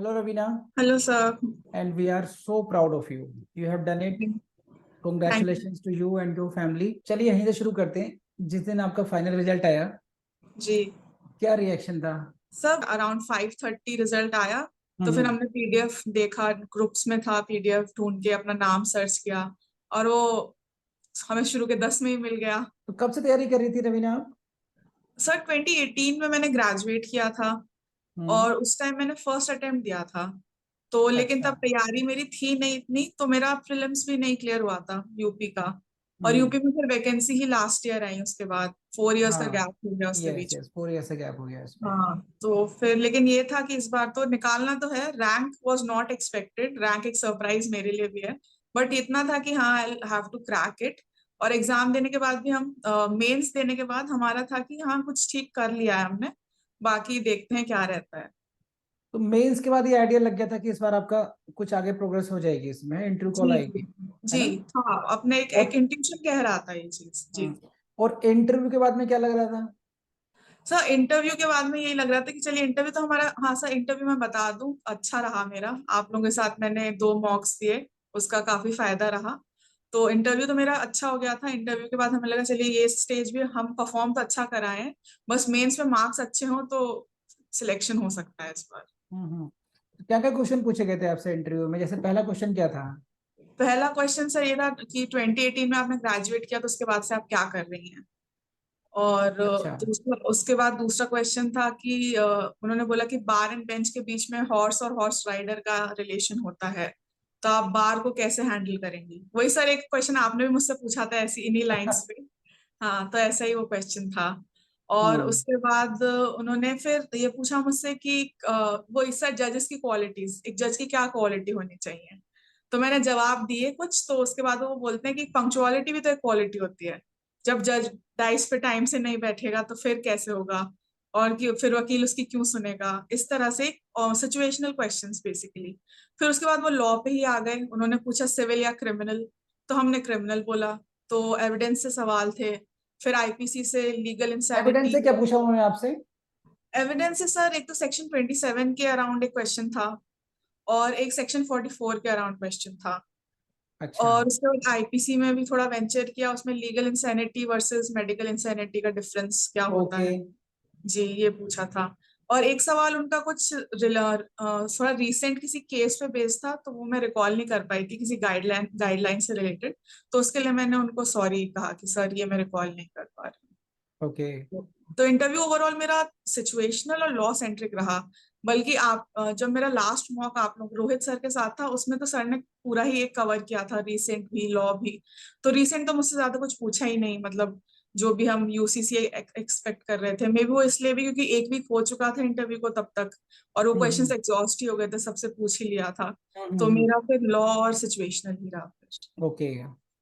Hello, Ravina, Hello, sir. and we are so proud of you. You have done it. Thank you. Congratulations to you and your family. चलिए यहीं से शुरू करते हैं। जिस दिन आपका फाइनल रिजल्ट आया, जी क्या रिएक्शन था? सब अराउंड 5:30 रिजल्ट आया। तो फिर हम्म। हमने पीडीएफ देखा, ग्रुप्स में था, पीडीएफ ढूंढ के अपना नाम सर्च किया और वो हमें शुरू के 10 में ही मिल गया। तो कब से तैयारी कर रही थी रवीना आप? सर 2018 में मैंने ग्रेजुएट किया था हम्म। और उस टाइम मैंने फर्स्ट अटेम्प्ट दिया था। तो लेकिन अच्छा। तब तैयारी मेरी थी नहीं इतनी, तो मेरा प्रीलिम्स भी नहीं क्लियर हुआ था यूपी का। और हम्म। यूपी में फिर vacancy he last year I, उसके बाद 4 इयर्स का हाँ। गैप हो गया उसके यस बीच। यस, 4 ईयर से गैप हो गया इसमें। हाँ, तो फिर लेकिन ये था कि इस बार तो निकालना तो है। Rank was not expected, rank एक सरप्राइज मेरे लिए भी है। बट इतना था कि हाँ, I have to crack it. और एग्जाम देने के बाद भी हम मेंस देने के बाद हमारा था कि हाँ, कुछ ठीक कर लिया है हमने, बाकी देखते हैं क्या रहता है। तो मेंस के बाद ये आइडिया लग गया था कि इस बार आपका कुछ आगे प्रोग्रेस हो जाएगी, इसमें इंटरव्यू कॉल जी जी आएगी, है जी। ना? हाँ, अपने एक और एक इंट्यूशन कह रहा था ये चीज जी। और इंटरव्यू के बाद में क्या लग रहा था? सर इंटरव्यू के बाद में यही लग रहा था कि चलिए इंटरव्यू तो हमारा, हाँ सर इंटरव्यू मैं बता दूं, अच्छा रहा मेरा। आप लोगों के साथ मैंने 2 मॉक्स दिए, उसका काफी फायदा रहा। तो इंटरव्यू तो मेरा अच्छा हो गया था। इंटरव्यू के बाद हमें लगा चलिए ये स्टेज भी हम परफॉर्म तो अच्छा कराए हैं, बस मेंस में मार्क्स अच्छे हों तो सिलेक्शन हो सकता है इस बार। तो क्या क्या क्वेश्चन पूछे गए थे आपसे इंटरव्यू में? जैसे पहला क्वेश्चन क्या था? पहला क्वेश्चन सर ये था कि 2018 में आपने ग्रेजुएट किया तो उसके बाद से आप क्या कर रही हैं। और अच्छा। दूसरा, उसके बाद दूसरा क्वेश्चन था कि उन्होंने बोला कि बार एंड बेंच के बीच में हॉर्स और हॉर्स राइडर का रिलेशन होता है, तो आप बार को कैसे हैंडल करेंगी। वही सर एक क्वेश्चन आपने भी मुझसे पूछा था ऐसी इन्हीं लाइंस पे। हाँ, तो ऐसा ही वो क्वेश्चन था। और हम्म। उसके बाद उन्होंने फिर ये पूछा मुझसे कि वो इस जजेस की क्वालिटीज, एक जज की क्या क्वालिटी होनी चाहिए। तो मैंने जवाब दिए कुछ, तो उसके बाद वो बोलते हैं कि पंक्चुअलिटी भी तो एक क्वालिटी होती है। जब जज डाइस पे टाइम से नहीं बैठेगा तो फिर कैसे होगा, और कि फिर वकील उसकी क्यों सुनेगा। इस तरह से सिचुएशनल क्वेश्चंस बेसिकली। फिर उसके बाद वो लॉ पे ही आ गए, उन्होंने पूछा सिविल या क्रिमिनल, तो हमने क्रिमिनल बोला। तो एविडेंस से सवाल थे, फिर आईपीसी से लीगल एविडेंस इंसैनिटी। से क्या पूछा उन्होंने आपसे? एविडेंस से सर एक तो सेक्शन 27 के अराउंड एक क्वेश्चन था, और एक सेक्शन 44 के अराउंड क्वेश्चन था। अच्छा। और उसके बाद आईपीसी में भी थोड़ा वेंचर किया, उसमें legal insanity versus medical insanity का डिफरेंस क्या होता ओके। है। जी, ये पूछा था। और एक सवाल उनका कुछ थोड़ा रीसेंट किसी केस पे बेस्ड था, तो वो मैं रिकॉल नहीं कर पाई थी, किसी गाइडलाइन से रिलेटेड। तो उसके लिए मैंने उनको सॉरी कहा कि सर ये मैं रिकॉल नहीं कर पा रही ओके। हूँ। तो इंटरव्यू ओवरऑल मेरा सिचुएशनल और लॉ सेंट्रिक रहा। बल्कि आप जब मेरा लास्ट मॉक आप लोग रोहित सर के साथ था, उसमें तो सर ने पूरा ही एक कवर किया था, रीसेंट भी लॉ भी। तो रीसेंट तो मुझसे ज्यादा कुछ पूछा ही नहीं, मतलब जो भी हम यूसीसी एक्सपेक्ट कर रहे थे। मे बी वो इसलिए भी क्योंकि एक वीक हो चुका था इंटरव्यू को तब तक, और वो क्वेश्चंस हम्म। एग्जॉस्ट ही हो गए थे, सबसे पूछ ही लिया था। हम्म। तो मेरा फिर लॉ और सिचुएशनल ही रहा फिर। ओके।